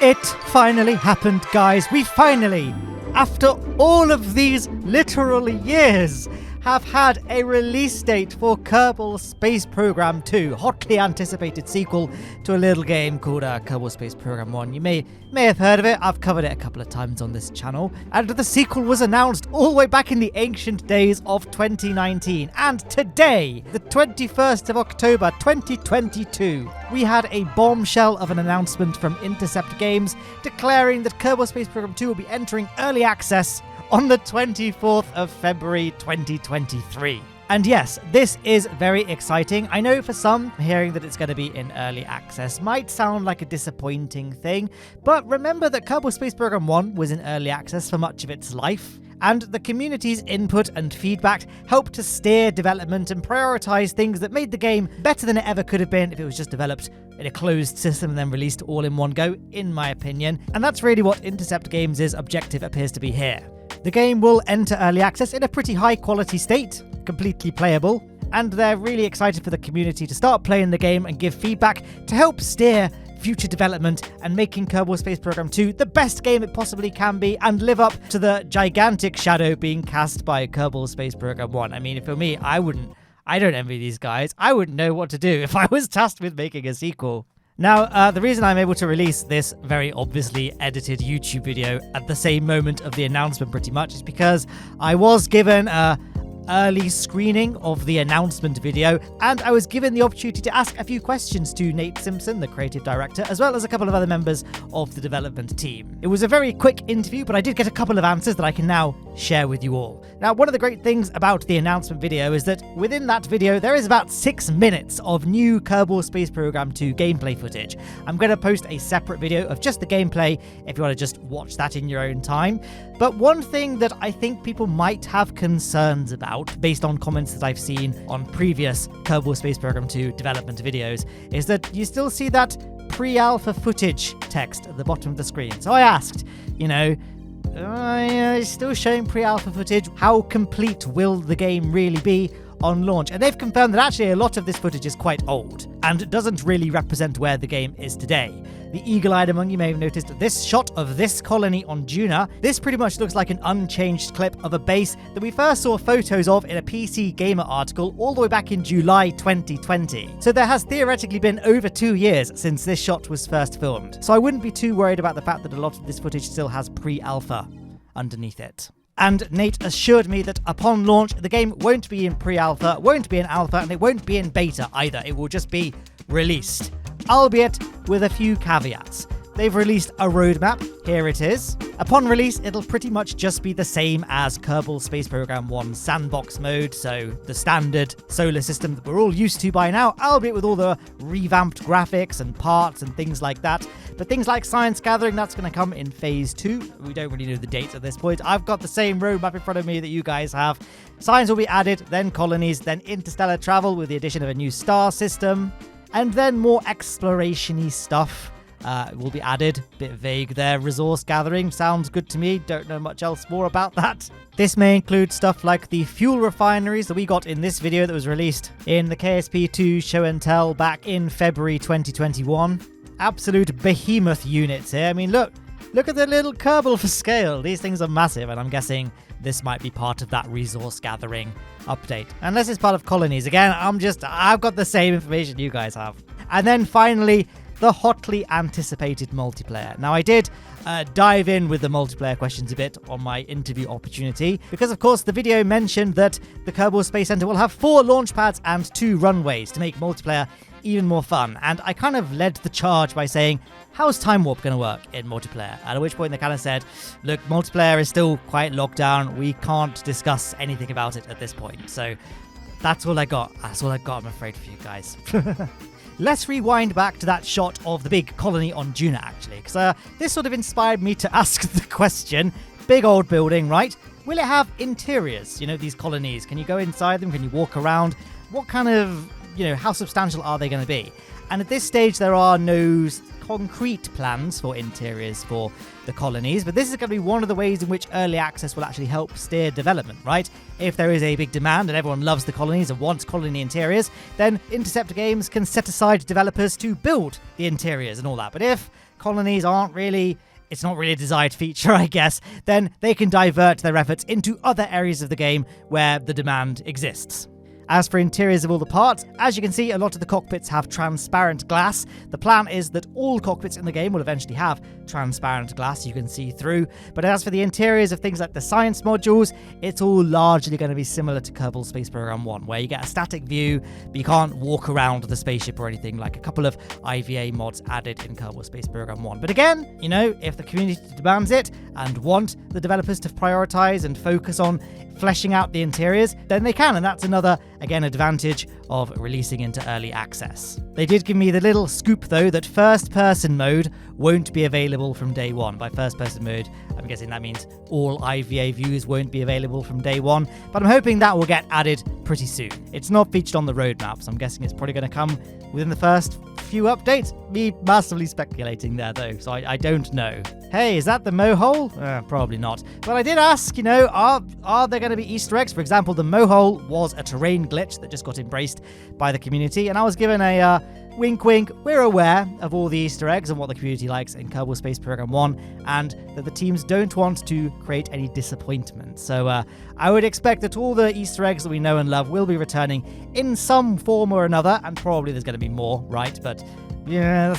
It finally happened, guys. We finally, after all of these literal years, have had a release date for Kerbal Space Program 2, hotly anticipated sequel to a little game called Kerbal Space Program 1. You may have heard of it. I've covered it a couple of times on this channel. And the sequel was announced all the way back in the ancient days of 2019. And today, the 21st of October 2022, we had a bombshell of an announcement from Intercept Games declaring that Kerbal Space Program 2 will be entering early access on the 24th of February 2023. And yes, this is very exciting. I know for some, hearing that it's going to be in early access might sound like a disappointing thing, but remember that Kerbal Space Program 1 was in early access for much of its life, and the community's input and feedback helped to steer development and prioritize things that made the game better than it ever could have been if it was just developed in a closed system and then released all in one go, in my opinion. And that's really what Intercept Games' objective appears to be here. The game will enter early access in a pretty high quality state, completely playable, and they're really excited for the community to start playing the game and give feedback to help steer future development and making Kerbal Space Program 2 the best game it possibly can be and live up to the gigantic shadow being cast by Kerbal Space Program 1. I mean, for me, I don't envy these guys. I wouldn't know what to do if I was tasked with making a sequel. Now, the reason I'm able to release this very obviously edited YouTube video at the same moment of the announcement pretty much is because I was given a early screening of the announcement video, and I was given the opportunity to ask a few questions to Nate Simpson, the creative director, as well as a couple of other members of the development team. It was a very quick interview, but I did get a couple of answers that I can now share with you all. Now, one of the great things about the announcement video is that within that video, there is about 6 minutes of new Kerbal Space Program 2 gameplay footage. I'm going to post a separate video of just the gameplay if you want to just watch that in your own time. But one thing that I think people might have concerns about, based on comments that I've seen on previous Kerbal Space Program 2 development videos, is that you still see that pre-alpha footage text at the bottom of the screen. So I asked, still showing pre-alpha footage, how complete will the game really be on launch? And they've confirmed that actually a lot of this footage is quite old and doesn't really represent where the game is today. The eagle-eyed among you may have noticed this shot of this colony on Juna. This pretty much looks like an unchanged clip of a base that we first saw photos of in a PC Gamer article all the way back in July 2020. So there has theoretically been over 2 years since this shot was first filmed. So I wouldn't be too worried about the fact that a lot of this footage still has pre-alpha underneath it. And Nate assured me that upon launch, the game won't be in pre-alpha, won't be in alpha, and it won't be in beta either. It will just be released, albeit with a few caveats. They've released a roadmap. Here it is. Upon release, it'll pretty much just be the same as Kerbal Space Program 1 sandbox mode, so the standard solar system that we're all used to by now, albeit with all the revamped graphics and parts and things like that. But things like science gathering, that's going to come in Phase 2. We don't really know the dates at this point. I've got the same roadmap in front of me that you guys have. Science will be added, then colonies, then interstellar travel with the addition of a new star system, and then more exploration-y stuff will be added. Bit vague there. Resource gathering sounds good to me. Don't know much else more about that. This may include stuff like the fuel refineries that we got in this video that was released in the KSP2 show and tell back in February 2021. Absolute behemoth units here. I mean, look at the little Kerbal for scale. These things are massive, and I'm guessing this might be part of that resource gathering update. Unless it's part of colonies. Again, I've got the same information you guys have. And then finally, the hotly anticipated multiplayer. Now, I did dive in with the multiplayer questions a bit on my interview opportunity, because of course the video mentioned that the Kerbal Space Center will have 4 launch pads and 2 runways to make multiplayer even more fun. And I kind of led the charge by saying, how's Time Warp going to work in multiplayer? At which point they kind of said, look, multiplayer is still quite locked down. We can't discuss anything about it at this point. So that's all I got. That's all I got, I'm afraid, for you guys. Let's rewind back to that shot of the big colony on Juna, actually, because this sort of inspired me to ask the question, big old building, right? Will it have interiors, these colonies? Can you go inside them? Can you walk around? What kind of, how substantial are they going to be? And at this stage, there are no concrete plans for interiors for the colonies, but this is going to be one of the ways in which early access will actually help steer development, right? If there is a big demand and everyone loves the colonies and wants colony interiors, then Intercept Games can set aside developers to build the interiors and all that. But if colonies it's not really a desired feature, I guess, then they can divert their efforts into other areas of the game where the demand exists. As for interiors of all the parts, as you can see, a lot of the cockpits have transparent glass. The plan is that all cockpits in the game will eventually have transparent glass you can see through. But as for the interiors of things like the science modules, it's all largely going to be similar to Kerbal Space Program 1, where you get a static view, but you can't walk around the spaceship or anything, like a couple of IVA mods added in Kerbal Space Program 1. But again, if the community demands it and want the developers to prioritize and focus on fleshing out the interiors, then they can, and that's another, again, advantage of releasing into early access. They did give me the little scoop, though, that first-person mode won't be available from day one. By first-person mode, I'm guessing that means all IVA views won't be available from day one, but I'm hoping that will get added pretty soon. It's not featured on the roadmap, so I'm guessing it's probably going to come within the first few updates. Me massively speculating there, though, so I don't know. Hey, is that the mohole? Probably not. But I did ask, are there going to be Easter eggs? For example, the mohole was a terrain glitch that just got embraced by the community, and I was given a wink wink, we're aware of all the Easter eggs and what the community likes in Kerbal Space Program 1, and that the teams don't want to create any disappointment. So I would expect that all the Easter eggs that we know and love will be returning in some form or another, and probably there's going to be more, right? But yeah,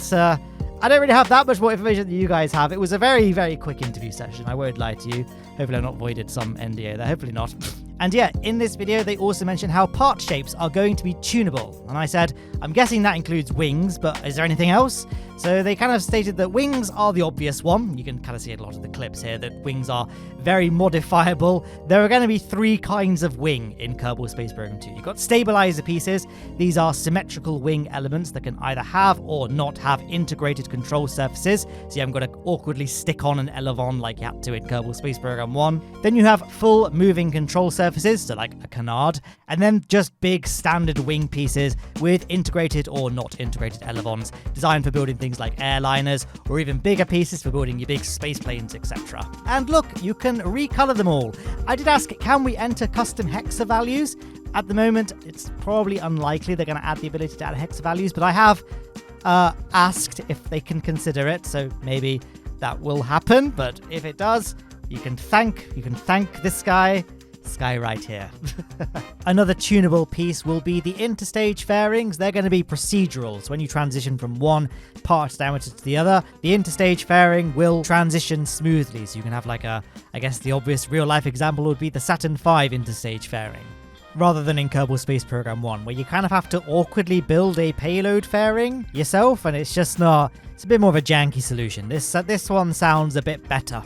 I don't really have that much more information than you guys have. It was a very, very quick interview session, I won't lie to you. Hopefully I've not voided some NDA there, hopefully not. And yeah, in this video, they also mentioned how part shapes are going to be tunable. And I said, I'm guessing that includes wings, but is there anything else? So they kind of stated that wings are the obvious one. You can kind of see a lot of the clips here that wings are very modifiable. There are going to be 3 kinds of wing in Kerbal Space Program 2. You've got stabilizer pieces. These are symmetrical wing elements that can either have or not have integrated control surfaces. So you haven't got to awkwardly stick on an elevon like you had to in Kerbal Space Program 1. Then you have full moving control surfaces, so like a canard. And then just big standard wing pieces with integrated or not integrated elevons, designed for building things like airliners, or even bigger pieces for building your big space planes, etc. And look, you can recolor them all. I did ask, can we enter custom hexa values? At the moment, it's probably unlikely they're going to add the ability to add hexa values, but I have asked if they can consider it, so maybe that will happen. But if it does, you can thank this guy right here. Another tunable piece will be the interstage fairings. They're going to be procedurals. When you transition from one part diameter to the other, the interstage fairing will transition smoothly. So you can have I guess the obvious real life example would be the Saturn V interstage fairing, rather than in Kerbal Space Program 1, where you kind of have to awkwardly build a payload fairing yourself, and it's just not, it's a bit more of a janky solution. This one sounds a bit better.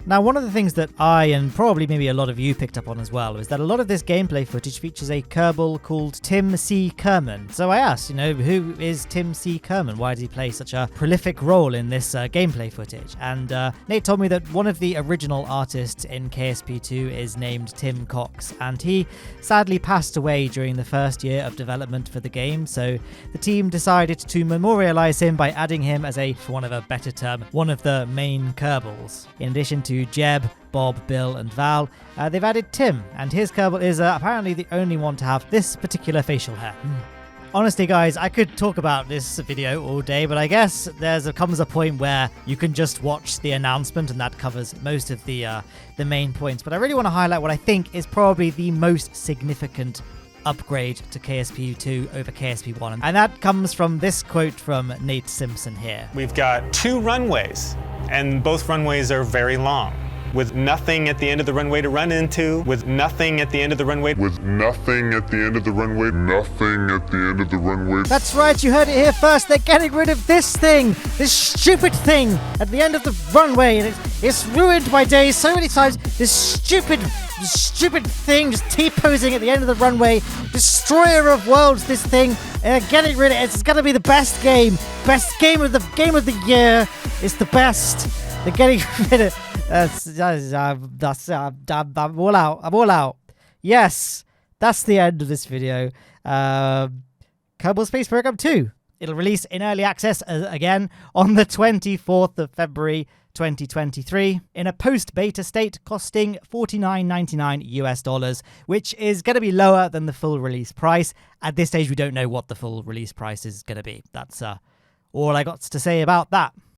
Now, one of the things that I, and probably maybe a lot of you picked up on as well, is that a lot of this gameplay footage features a Kerbal called Tim C. Kerman. So I asked, who is Tim C. Kerman? Why does he play such a prolific role in this gameplay footage? And Nate told me that one of the original artists in KSP2 is named Tim Cox, and he sadly passed away during the first year of development for the game, so the team decided to memorialize him by adding him as for want of a better term, one of the main Kerbals. In addition to Jeb, Bob, Bill, and Val, they've added Tim, and his Kerbal is apparently the only one to have this particular facial hair. Honestly, guys, I could talk about this video all day, but I guess comes a point where you can just watch the announcement, and that covers most of the main points. But I really want to highlight what I think is probably the most significant upgrade to KSP2 over KSP1, and that comes from this quote from Nate Simpson here. We've got 2 runways, and both runways are very long, with nothing at the end of the runway to run into, with nothing at the end of the runway, with nothing at the end of the runway, nothing at the end of the runway. That's right, you heard it here first. They're getting rid of this thing, this stupid thing at the end of the runway, and it's ruined my day so many times. This stupid thing just T-posing at the end of the runway, destroyer of worlds, this thing, getting rid of it. It's gonna be the best game of the year. It's the best. They're getting rid of I'm all out. Yes, that's the end of this video. Kerbal Space Program 2. It'll release in early access again on the 24th of February 2023 in a post-beta state, costing $49.99 US, which is going to be lower than the full release price. At this stage, we don't know what the full release price is going to be. That's all I got to say about that.